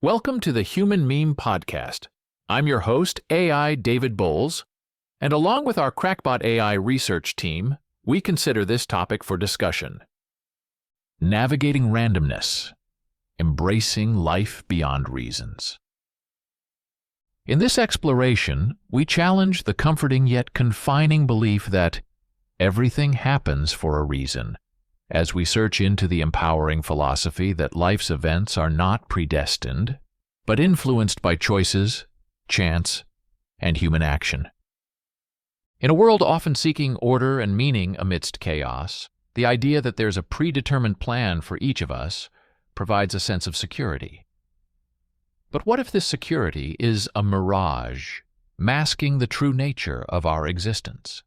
Welcome to the Human Meme Podcast. I'm your host, AI David Bowles, and along with our Crackbot AI research team, we consider this topic for discussion. Navigating randomness, embracing life beyond reasons. In this exploration, we challenge the comforting yet confining belief that everything happens for a reason, as we search into the empowering philosophy that life's events are not predestined, but influenced by choices, chance, and human action. In a world often seeking order and meaning amidst chaos, the idea that there's a predetermined plan for each of us provides a sense of security. But what if this security is a mirage, masking the true nature of our existence?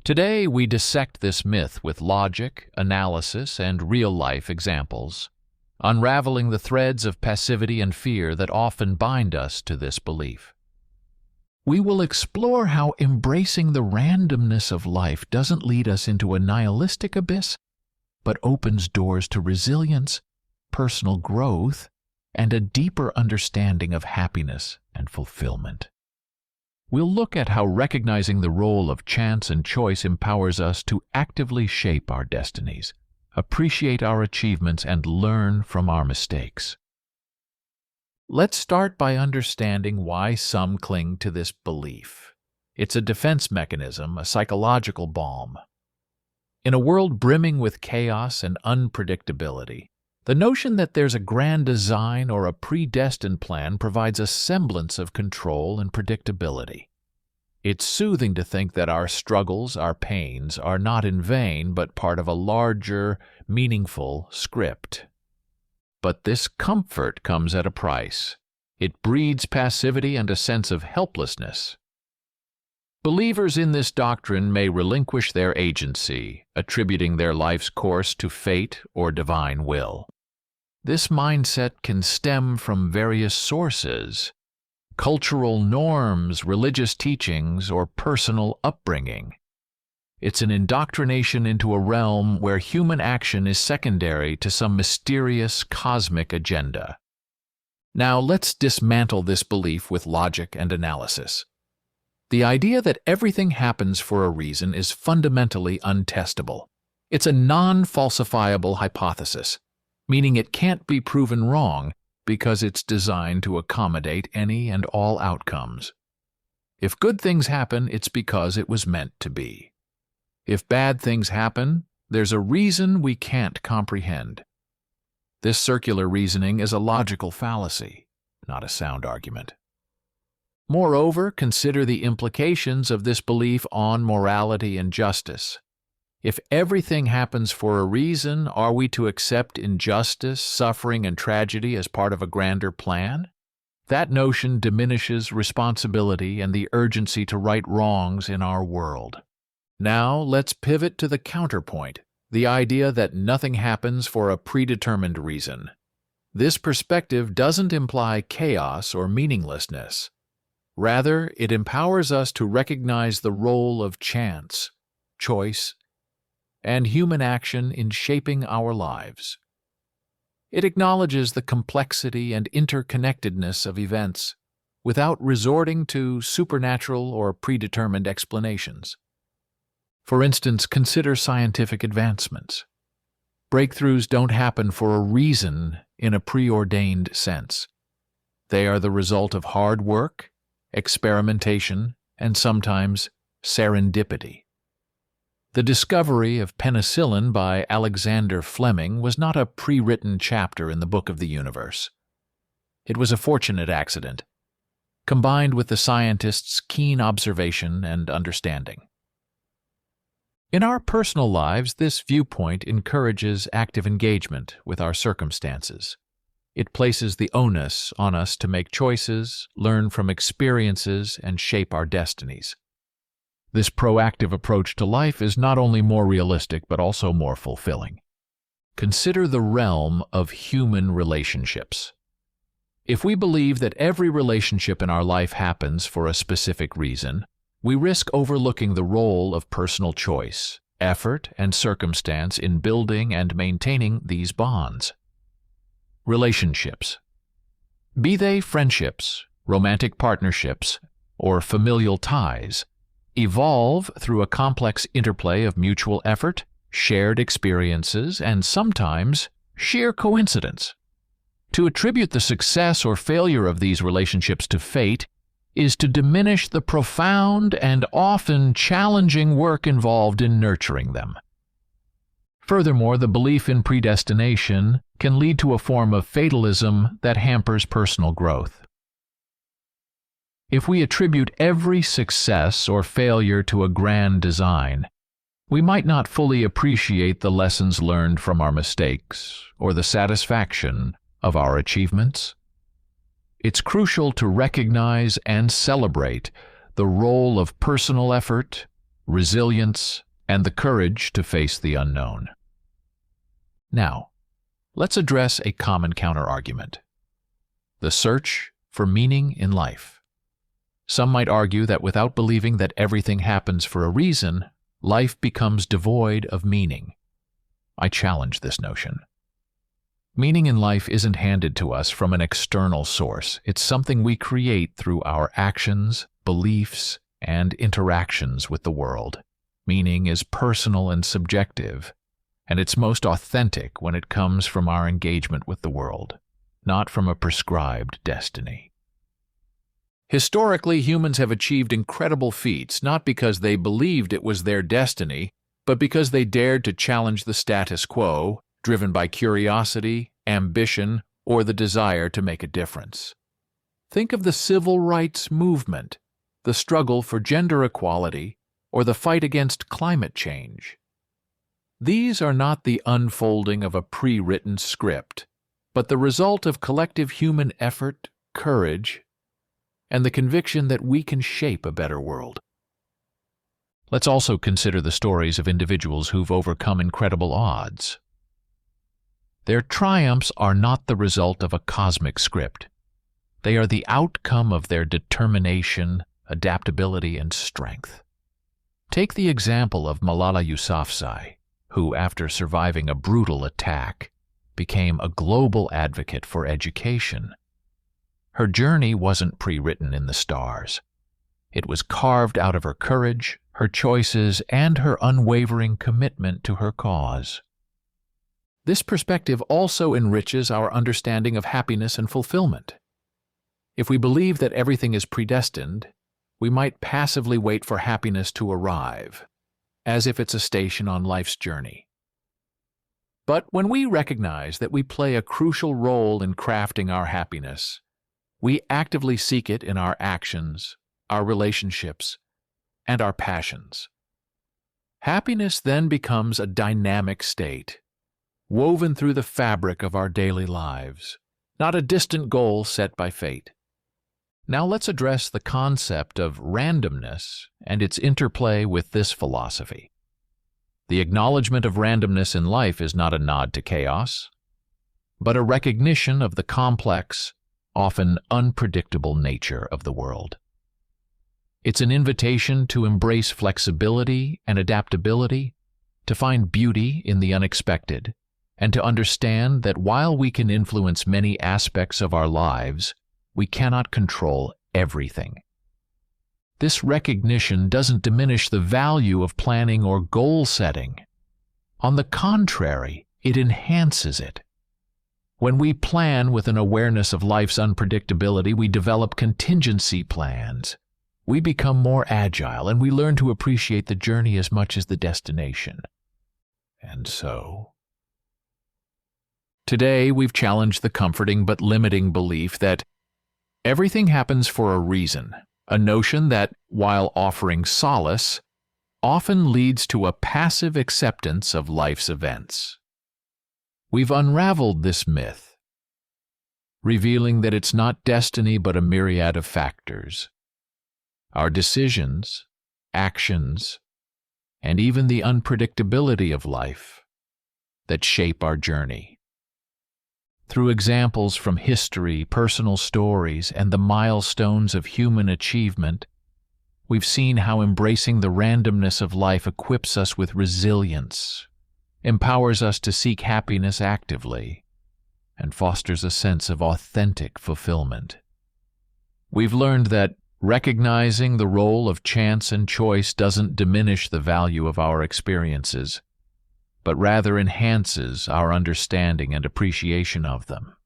Today, we dissect this myth with logic, analysis, and real-life examples, unraveling the threads of passivity and fear that often bind us to this belief. We will explore how embracing the randomness of life doesn't lead us into a nihilistic abyss, but opens doors to resilience, personal growth, and a deeper understanding of happiness and fulfillment. We'll look at how recognizing the role of chance and choice empowers us to actively shape our destinies, appreciate our achievements, and learn from our mistakes. Let's start by understanding why some cling to this belief. It's a defense mechanism, a psychological balm. In a world brimming with chaos and unpredictability, the notion that there's a grand design or a predestined plan provides a semblance of control and predictability. It's soothing to think that our struggles, our pains, are not in vain but part of a larger, meaningful script. But this comfort comes at a price. It breeds passivity and a sense of helplessness. Believers in this doctrine may relinquish their agency, attributing their life's course to fate or divine will. This mindset can stem from various sources: cultural norms, religious teachings, or personal upbringing. It's an indoctrination into a realm where human action is secondary to some mysterious cosmic agenda. Now let's dismantle this belief with logic and analysis. The idea that everything happens for a reason is fundamentally untestable. It's a non-falsifiable hypothesis, meaning it can't be proven wrong because it's designed to accommodate any and all outcomes. If good things happen, it's because it was meant to be. If bad things happen, there's a reason we can't comprehend. This circular reasoning is a logical fallacy, not a sound argument. Moreover, consider the implications of this belief on morality and justice. If everything happens for a reason, are we to accept injustice, suffering, and tragedy as part of a grander plan? That notion diminishes responsibility and the urgency to right wrongs in our world. Now, let's pivot to the counterpoint, the idea that nothing happens for a predetermined reason. This perspective doesn't imply chaos or meaninglessness. Rather, it empowers us to recognize the role of chance, choice, and human action in shaping our lives. It acknowledges the complexity and interconnectedness of events without resorting to supernatural or predetermined explanations. For instance, consider scientific advancements. Breakthroughs don't happen for a reason in a preordained sense. They are the result of hard work, experimentation, and sometimes serendipity. The discovery of penicillin by Alexander Fleming was not a pre-written chapter in the book of the universe. It was a fortunate accident, combined with the scientist's keen observation and understanding. In our personal lives, this viewpoint encourages active engagement with our circumstances. It places the onus on us to make choices, learn from experiences, and shape our destinies. This proactive approach to life is not only more realistic but also more fulfilling. Consider the realm of human relationships. If we believe that every relationship in our life happens for a specific reason, we risk overlooking the role of personal choice, effort, and circumstance in building and maintaining these bonds. Relationships. Be they friendships, romantic partnerships, or familial ties, evolve through a complex interplay of mutual effort, shared experiences, and sometimes sheer coincidence. To attribute the success or failure of these relationships to fate is to diminish the profound and often challenging work involved in nurturing them. Furthermore, the belief in predestination can lead to a form of fatalism that hampers personal growth. If we attribute every success or failure to a grand design, we might not fully appreciate the lessons learned from our mistakes or the satisfaction of our achievements. It's crucial to recognize and celebrate the role of personal effort, resilience, and the courage to face the unknown. Now, let's address a common counterargument: the search for meaning in life. Some might argue that without believing that everything happens for a reason, life becomes devoid of meaning. I challenge this notion. Meaning in life isn't handed to us from an external source. It's something we create through our actions, beliefs, and interactions with the world. Meaning is personal and subjective, and it's most authentic when it comes from our engagement with the world, not from a prescribed destiny. Historically, humans have achieved incredible feats not because they believed it was their destiny, but because they dared to challenge the status quo, driven by curiosity, ambition, or the desire to make a difference. Think of the civil rights movement, the struggle for gender equality, or the fight against climate change. These are not the unfolding of a pre-written script, but the result of collective human effort, courage, and the conviction that we can shape a better world. Let's also consider the stories of individuals who've overcome incredible odds. Their triumphs are not the result of a cosmic script. They are the outcome of their determination, adaptability, and strength. Take the example of Malala Yousafzai, who, after surviving a brutal attack, became a global advocate for education. Her journey wasn't pre-written in the stars. It was carved out of her courage, her choices, and her unwavering commitment to her cause. This perspective also enriches our understanding of happiness and fulfillment. If we believe that everything is predestined, we might passively wait for happiness to arrive, as if it's a station on life's journey. But when we recognize that we play a crucial role in crafting our happiness, we actively seek it in our actions, our relationships, and our passions. Happiness then becomes a dynamic state, woven through the fabric of our daily lives, not a distant goal set by fate. Now let's address the concept of randomness and its interplay with this philosophy. The acknowledgement of randomness in life is not a nod to chaos, but a recognition of the complex, often unpredictable nature of the world. It's an invitation to embrace flexibility and adaptability, to find beauty in the unexpected, and to understand that while we can influence many aspects of our lives, we cannot control everything. This recognition doesn't diminish the value of planning or goal setting. On the contrary, it enhances it. When we plan with an awareness of life's unpredictability, we develop contingency plans. We become more agile, and we learn to appreciate the journey as much as the destination. And so, today we've challenged the comforting but limiting belief that everything happens for a reason, a notion that, while offering solace, often leads to a passive acceptance of life's events. We've unraveled this myth, revealing that it's not destiny but a myriad of factors. Our decisions, actions, and even the unpredictability of life that shape our journey. Through examples from history, personal stories, and the milestones of human achievement, we've seen how embracing the randomness of life equips us with resilience, empowers us to seek happiness actively, and fosters a sense of authentic fulfillment. We've learned that recognizing the role of chance and choice doesn't diminish the value of our experiences, but rather enhances our understanding and appreciation of them.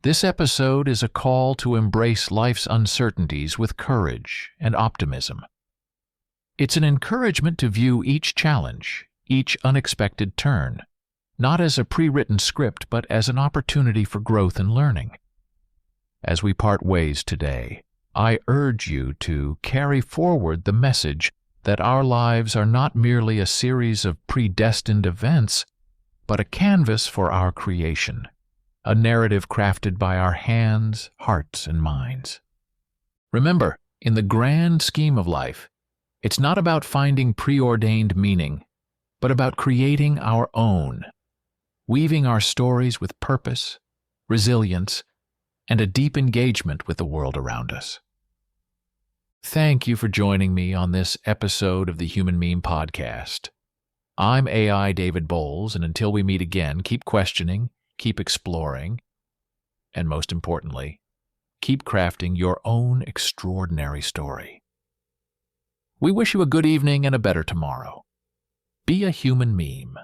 This episode is a call to embrace life's uncertainties with courage and optimism. It's an encouragement to view each challenge, each unexpected turn, not as a pre-written script, but as an opportunity for growth and learning. As we part ways today, I urge you to carry forward the message that our lives are not merely a series of predestined events, but a canvas for our creation, a narrative crafted by our hands, hearts, and minds. Remember, in the grand scheme of life, it's not about finding preordained meaning, but about creating our own, weaving our stories with purpose, resilience, and a deep engagement with the world around us. Thank you for joining me on this episode of the Human Meme Podcast. I'm AI David Bowles, and until we meet again, keep questioning, keep exploring, and most importantly, keep crafting your own extraordinary story. We wish you a good evening and a better tomorrow. Be a human meme.